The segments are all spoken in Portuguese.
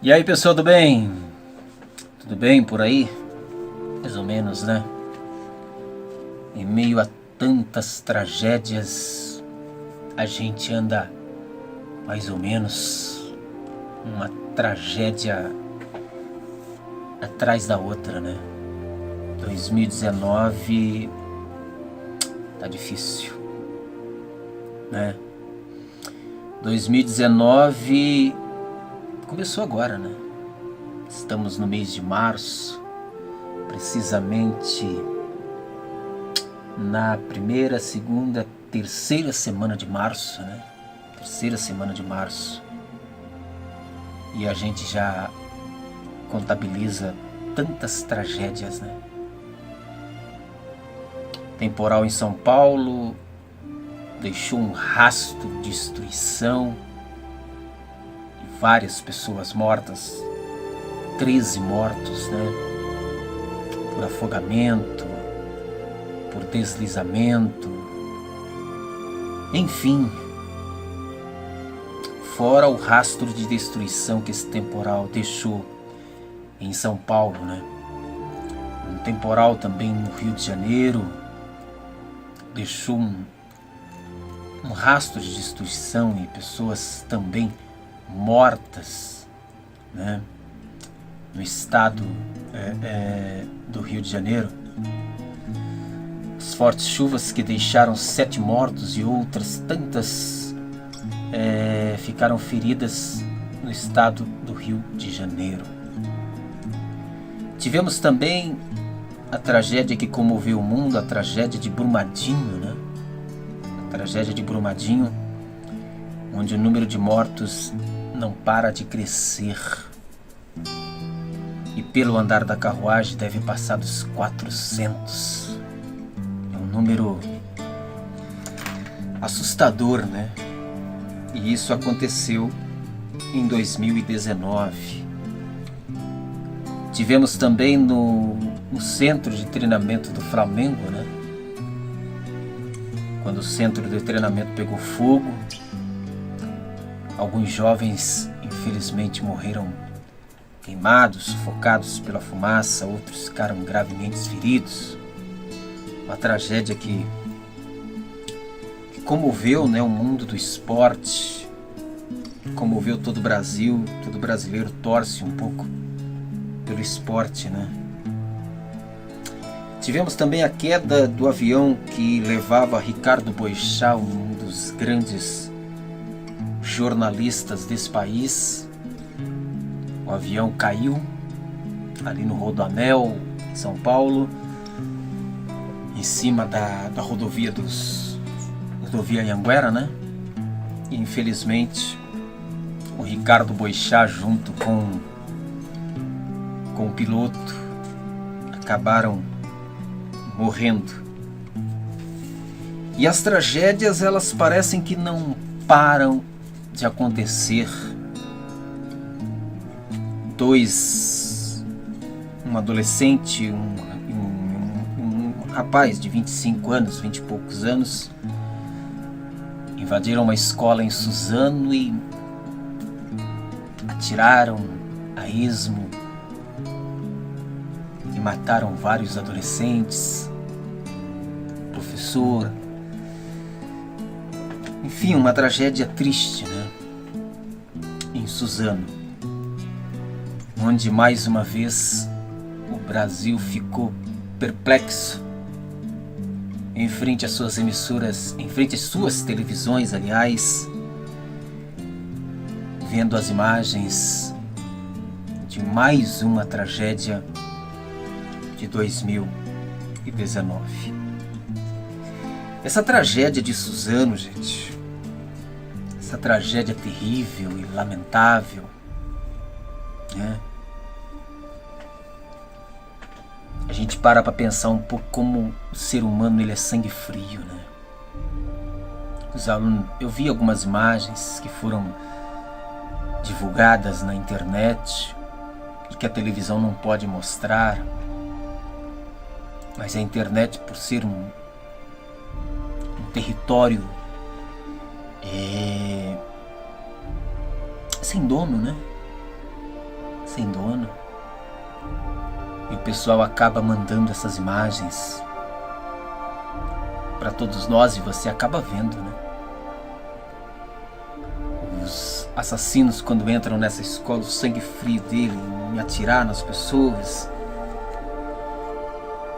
E aí, pessoal do bem? Tudo bem por aí? Mais ou menos, né? Em meio a tantas tragédias, a gente anda mais ou menos uma tragédia atrás da outra, né? 2019 tá difícil, né? 2019 começou agora, né? Estamos no mês de março, precisamente na primeira, segunda, terceira semana de março, né? Terceira semana de março. E a gente já contabiliza tantas tragédias, né? Temporal em São Paulo deixou um rastro de destruição e várias pessoas mortas, 13 mortos, né? Por afogamento, por deslizamento, enfim, fora o rastro de destruição que esse temporal deixou em São Paulo, né? Um temporal também no Rio de Janeiro deixou um rastro de destruição e pessoas também mortas, né? No estado do Rio de Janeiro. As fortes chuvas que deixaram 7 mortos e outras tantas ficaram feridas no estado do Rio de Janeiro. Tivemos também a tragédia que comoveu o mundo, a tragédia de Brumadinho, né? A tragédia de Brumadinho, onde o número de mortos não para de crescer. E pelo andar da carruagem deve passar dos 400. É um número assustador, né? E isso aconteceu em 2019. Tivemos também no centro de treinamento do Flamengo, né? Quando o centro de treinamento pegou fogo, alguns jovens infelizmente morreram queimados, sufocados pela fumaça, outros ficaram gravemente feridos. Uma tragédia que comoveu, né, o mundo do esporte, comoveu todo o Brasil. Todo brasileiro torce um pouco pelo esporte, né? Tivemos também a queda do avião que levava Ricardo Boechat, um dos grandes jornalistas desse país. O avião caiu ali no Rodoanel, em São Paulo, em cima da rodovia rodovia Anhanguera, né? E infelizmente o Ricardo Boechat junto com o piloto acabaram morrendo. E as tragédias, elas parecem que não param de acontecer. Um adolescente, um rapaz de 25 anos, 20 e poucos anos, invadiram uma escola em Suzano e atiraram a esmo e mataram vários adolescentes, professor. Enfim, uma tragédia triste, né? Em Suzano, onde mais uma vez o Brasil ficou perplexo em frente às suas emissoras, em frente às suas televisões, aliás, vendo as imagens de mais uma tragédia de 2019. Essa tragédia de Suzano, gente, essa tragédia terrível e lamentável, né? A gente para pensar um pouco como o ser humano, ele é sangue frio, né? Os alunos, eu vi algumas imagens que foram divulgadas na internet e que a televisão não pode mostrar, mas a internet, por ser um território sem dono, né? sem dono. E o pessoal acaba mandando essas imagens para todos nós e você acaba vendo, né? Os assassinos, quando entram nessa escola, o sangue frio dele em atirar nas pessoas.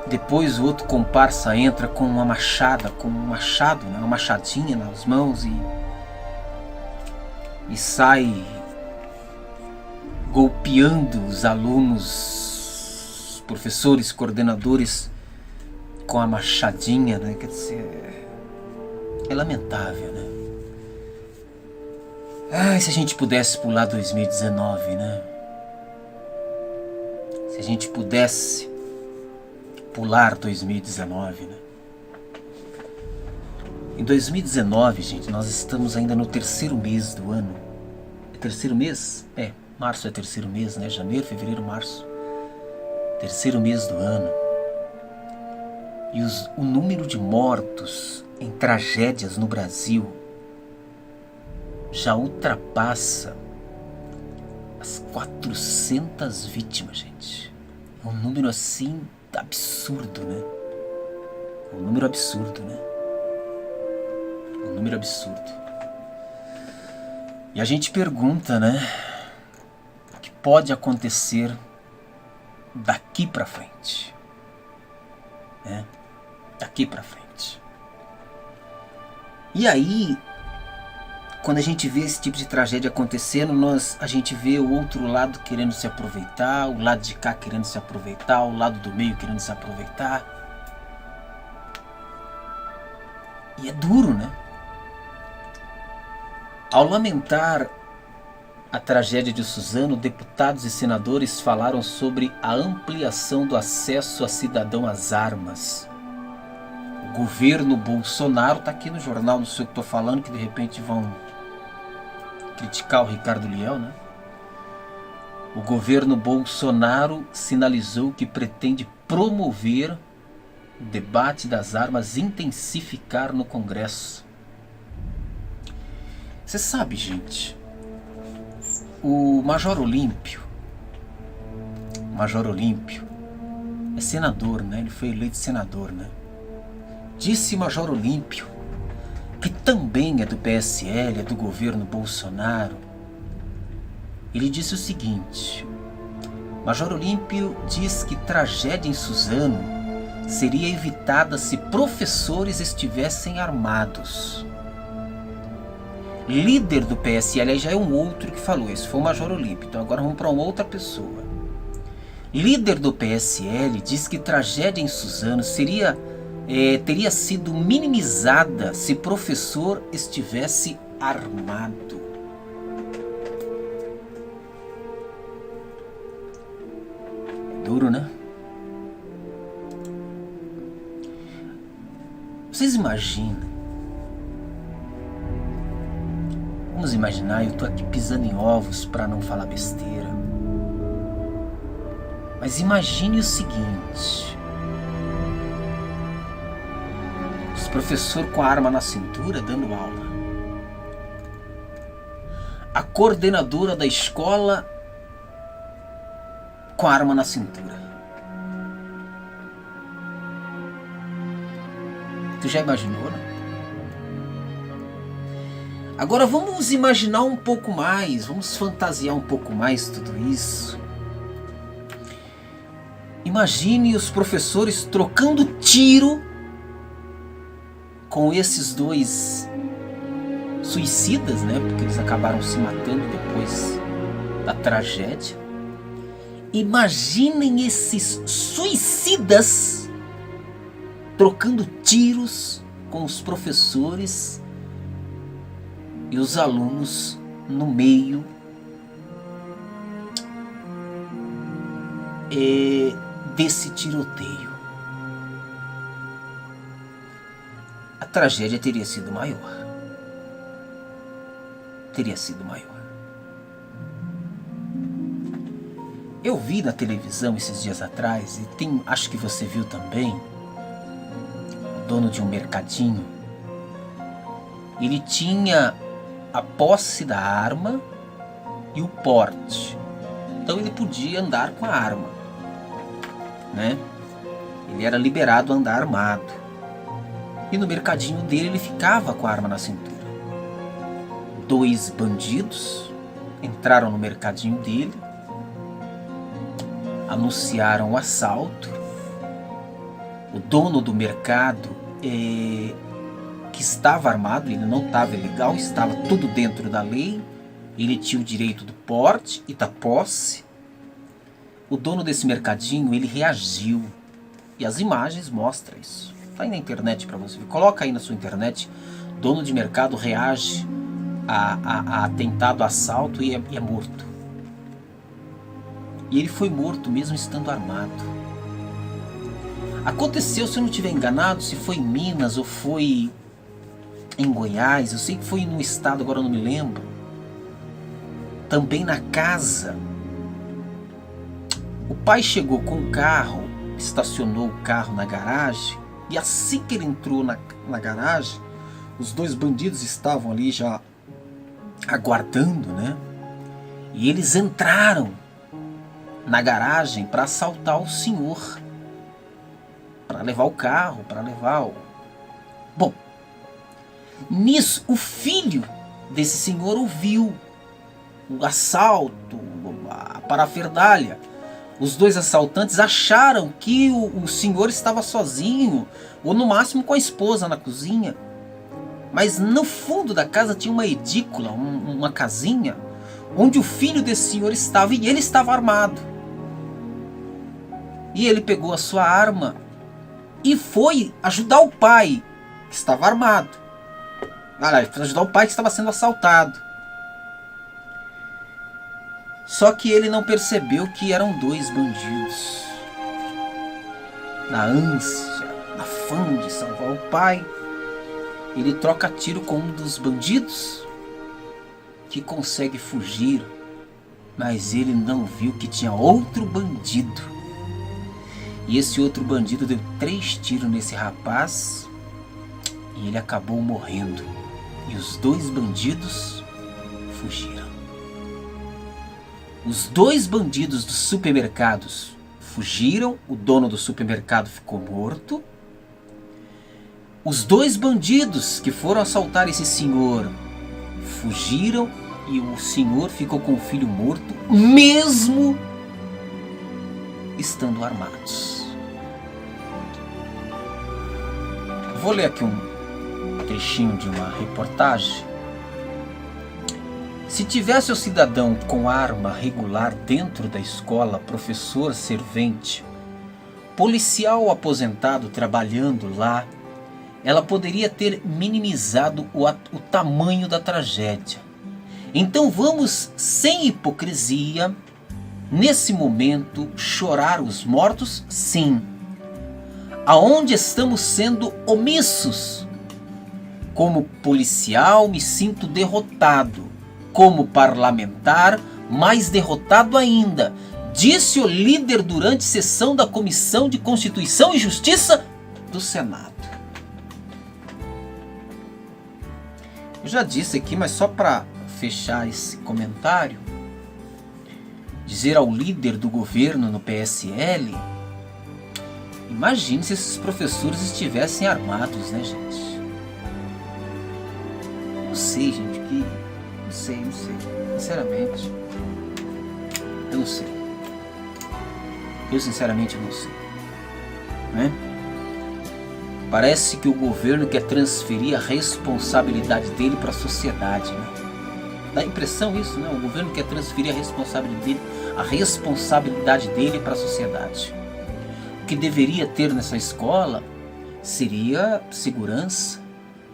Depois o outro comparsa entra com uma machada, né? Uma machadinha nas mãos e sai golpeando os alunos, professores, coordenadores com a machadinha, né? Quer dizer, é lamentável, né? Ai, se a gente pudesse pular 2019, né? Se a gente pudesse pular 2019, né? Em 2019, gente, nós estamos ainda no terceiro mês do ano. É terceiro mês? É, março é terceiro mês, né? Janeiro, fevereiro, março. Terceiro mês do ano. E o número de mortos em tragédias no Brasil já ultrapassa as 400 vítimas, gente. É um número assim absurdo, né? É um número absurdo, né? É um número absurdo. E a gente pergunta, né? O que pode acontecer daqui pra frente, né? Daqui pra frente. E aí, quando a gente vê esse tipo de tragédia acontecendo, a gente vê o outro lado querendo se aproveitar, o lado de cá querendo se aproveitar, o lado do meio querendo se aproveitar. E é duro, né? Ao lamentar a tragédia de Suzano, deputados e senadores falaram sobre a ampliação do acesso a cidadão às armas. O governo Bolsonaro, está aqui no jornal, não sei o que estou falando, que de repente vão criticar o Ricardo Liel, né? O governo Bolsonaro sinalizou que pretende promover o debate das armas, intensificar no Congresso. Você sabe, gente, o Major Olímpio é senador, né? Ele foi eleito senador, né? Disse Major Olímpio, que também é do PSL, é do governo Bolsonaro. Ele disse o seguinte: Major Olímpio diz que tragédia em Suzano seria evitada se professores estivessem armados. Líder do PSL, aí já é um outro que falou, esse foi o Major Olímpio, então agora vamos para uma outra pessoa. Líder do PSL diz que tragédia em Suzano teria sido minimizada se professor estivesse armado. É duro, né? Vocês imaginam? Vamos imaginar, eu tô aqui pisando em ovos para não falar besteira. Mas imagine o seguinte: os professores com a arma na cintura dando aula, a coordenadora da escola com a arma na cintura. Tu já imaginou, né? Agora vamos imaginar um pouco mais, vamos fantasiar um pouco mais tudo isso. Imagine os professores trocando tiro com esses dois suicidas, né? Porque eles acabaram se matando depois da tragédia. Imaginem esses suicidas trocando tiros com os professores e os alunos no meio desse tiroteio. A tragédia teria sido maior. Teria sido maior. Eu vi na televisão esses dias atrás, e acho que você viu também, o dono de um mercadinho. Ele tinha a posse da arma e o porte. então ele podia andar com a arma, né? Ele era liberado a andar armado. E no mercadinho dele ele ficava com a arma na cintura. 2 bandidos entraram no mercadinho dele, anunciaram o assalto. O dono do mercado, que estava armado, ele não estava ilegal, estava tudo dentro da lei, ele tinha o direito do porte e da posse. O dono desse mercadinho, ele reagiu, e as imagens mostram isso. Está aí na internet para você ver. Coloca aí na sua internet, dono de mercado reage a atentado, a assalto e é morto. E ele foi morto mesmo estando armado. Aconteceu, se eu não estiver enganado, se foi em Minas ou foi em Goiás, eu sei que foi no estado, agora eu não me lembro. Também na casa. O pai chegou com o carro, estacionou o carro na garagem, e assim que ele entrou na garagem, os 2 bandidos estavam ali já aguardando, né? E eles entraram na garagem para assaltar o senhor, para levar o carro, para levar o... Bom, nisso o filho desse senhor ouviu o assalto, a parafernália. Os 2 assaltantes acharam que o senhor estava sozinho, ou no máximo com a esposa na cozinha. Mas no fundo da casa tinha uma edícula, uma casinha, onde o filho desse senhor estava, e ele estava armado. E ele pegou a sua arma e foi ajudar o pai, que estava armado. Para ajudar o pai que estava sendo assaltado. Só que ele não percebeu que eram 2 bandidos. Na ânsia, na fã de salvar o pai, ele troca tiro com um dos bandidos, que consegue fugir, mas ele não viu que tinha outro bandido. E esse outro bandido deu 3 tiros nesse rapaz e ele acabou morrendo. E os 2 bandidos fugiram. Os 2 bandidos dos supermercados fugiram, o dono do supermercado ficou morto. Os 2 bandidos que foram assaltar esse senhor fugiram e o senhor ficou com o filho morto, mesmo estando armados. Vou ler aqui um trechinho de uma reportagem. Se tivesse o cidadão com arma regular dentro da escola, professor, servente, policial aposentado trabalhando lá, ela poderia ter minimizado o tamanho da tragédia. Então vamos, sem hipocrisia, nesse momento, chorar os mortos? Sim. Aonde estamos sendo omissos? Como policial, me sinto derrotado. Como parlamentar, mais derrotado ainda, disse o líder durante sessão da Comissão de Constituição e Justiça do Senado. Eu já disse aqui, mas só para fechar esse comentário, dizer ao líder do governo no PSL, imagine se esses professores estivessem armados, né, gente? Não sei, gente, que... Não sei. Sinceramente, eu não sei. Eu sinceramente não sei. Né? Parece que o governo quer transferir a responsabilidade dele para a sociedade, né? Dá a impressão isso, né? O governo quer transferir a responsabilidade dele para a sociedade. O que deveria ter nessa escola seria segurança.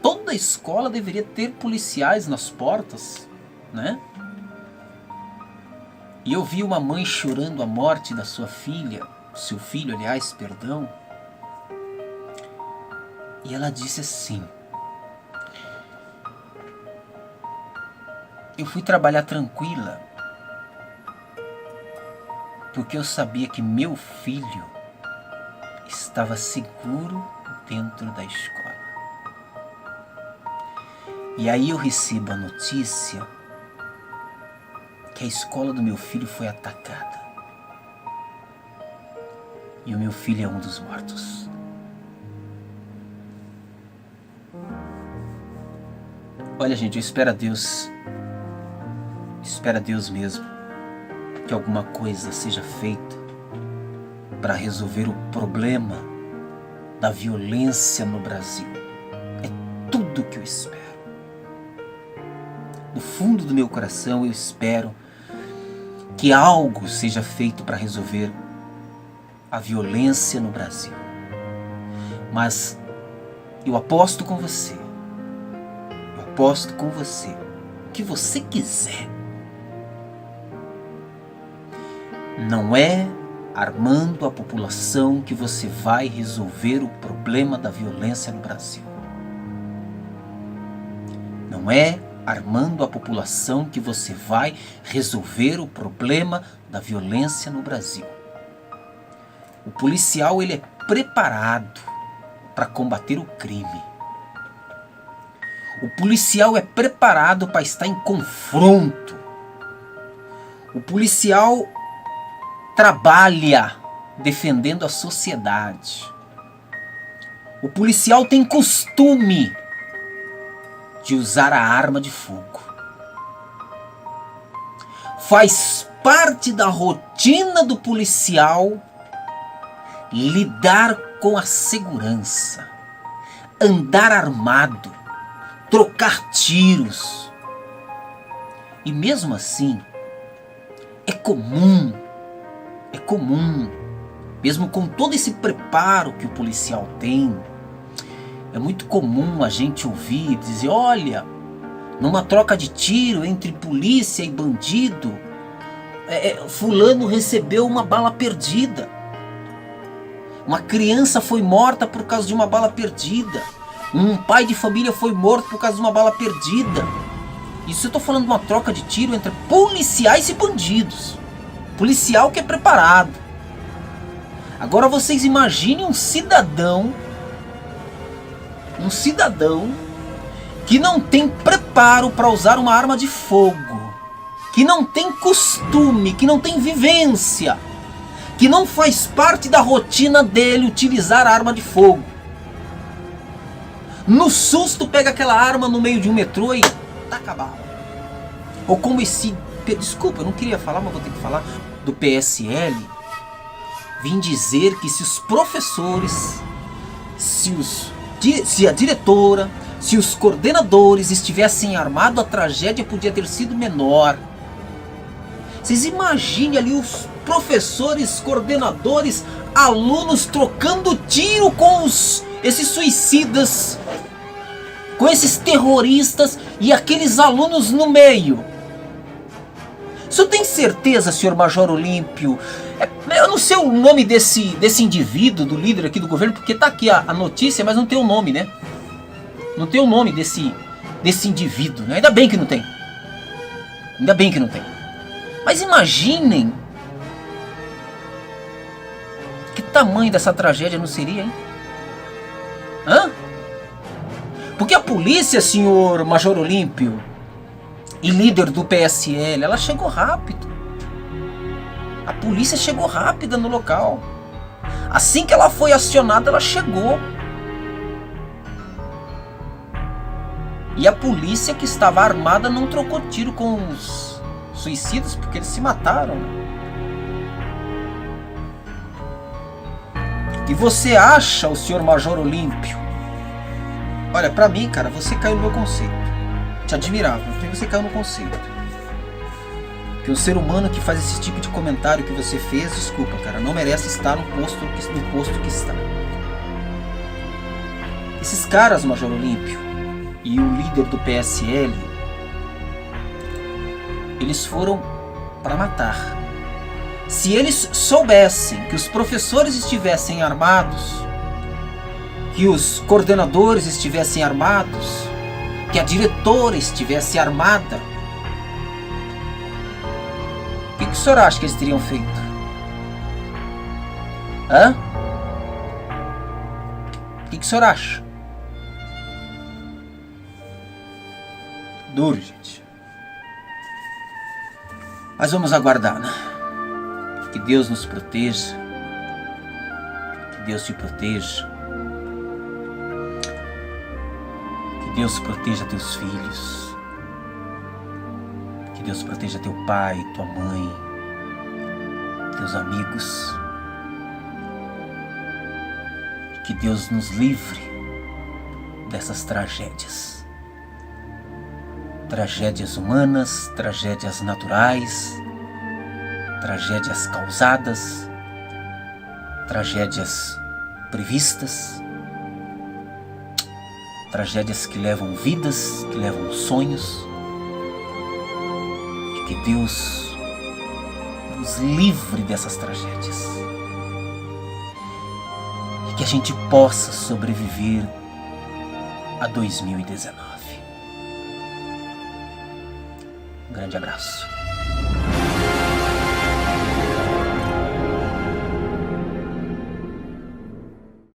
Toda escola deveria ter policiais nas portas, né? E eu vi uma mãe chorando a morte da sua filha, seu filho, aliás, perdão. E ela disse assim: eu fui trabalhar tranquila, porque eu sabia que meu filho estava seguro dentro da escola. E aí eu recebo a notícia que a escola do meu filho foi atacada. E o meu filho é um dos mortos. Olha, gente, eu espero a Deus mesmo, que alguma coisa seja feita para resolver o problema da violência no Brasil. É tudo que eu espero. No fundo do meu coração eu espero que algo seja feito para resolver a violência no Brasil. Mas eu aposto com você, o que você quiser. Não é armando a população que você vai resolver o problema da violência no Brasil. Não é armando a população que você vai resolver o problema da violência no Brasil. O policial, ele é preparado para combater o crime. O policial é preparado para estar em confronto. O policial trabalha defendendo a sociedade. O policial tem costume de usar a arma de fogo. Faz parte da rotina do policial lidar com a segurança, andar armado, trocar tiros. E mesmo assim, é comum, mesmo com todo esse preparo que o policial tem, é muito comum a gente ouvir dizer, olha, numa troca de tiro entre polícia e bandido, fulano recebeu uma bala perdida. Uma criança foi morta por causa de uma bala perdida. Um pai de família foi morto por causa de uma bala perdida. Isso eu estou falando de uma troca de tiro entre policiais e bandidos. Policial que é preparado. Agora vocês imaginem um cidadão que não tem preparo para usar uma arma de fogo, que não tem costume, que não tem vivência, que não faz parte da rotina dele utilizar a arma de fogo. No susto pega aquela arma no meio de um metrô e taca a bala. Ou como esse, desculpa, eu não queria falar, mas vou ter que falar, do PSL, vim dizer que se os professores, se a diretora, se os coordenadores estivessem armados, a tragédia podia ter sido menor. Vocês imaginem ali os professores, coordenadores, alunos trocando tiro com esses suicidas, com esses terroristas e aqueles alunos no meio. O senhor tem certeza, senhor Major Olímpio? Eu não sei o nome desse indivíduo, do líder aqui do governo, porque tá aqui a notícia, mas não tem o nome, né? Não tem o nome desse indivíduo, né? Ainda bem que não tem. Ainda bem que não tem. Mas imaginem que tamanho dessa tragédia não seria, hein? Hã? Porque a polícia, senhor Major Olímpio, e líder do PSL, ela chegou rápido. A polícia chegou rápida no local. Assim que ela foi acionada, ela chegou. E a polícia que estava armada não trocou tiro com os suicidas, porque eles se mataram. E você acha, o senhor Major Olímpio? Olha, pra mim, cara, você caiu no meu conceito. Te admirava, porque você caiu no conceito. Que o ser humano que faz esse tipo de comentário que você fez, desculpa, cara, não merece estar no posto que está. Esses caras, Major Olímpio, e o líder do PSL, eles foram para matar. Se eles soubessem que os professores estivessem armados, que os coordenadores estivessem armados, que a diretora estivesse armada, o que o senhor acha que eles teriam feito? Hã? O que o senhor acha? Duro, gente. Mas vamos aguardar, né? Que Deus nos proteja, que Deus te proteja, que Deus proteja teus filhos, que Deus proteja teu pai, tua mãe, teus amigos, que Deus nos livre dessas tragédias. Tragédias humanas, tragédias naturais, tragédias causadas, tragédias previstas, tragédias que levam vidas, que levam sonhos. E que Deus nos livre dessas tragédias. E que a gente possa sobreviver a 2019. Um grande abraço.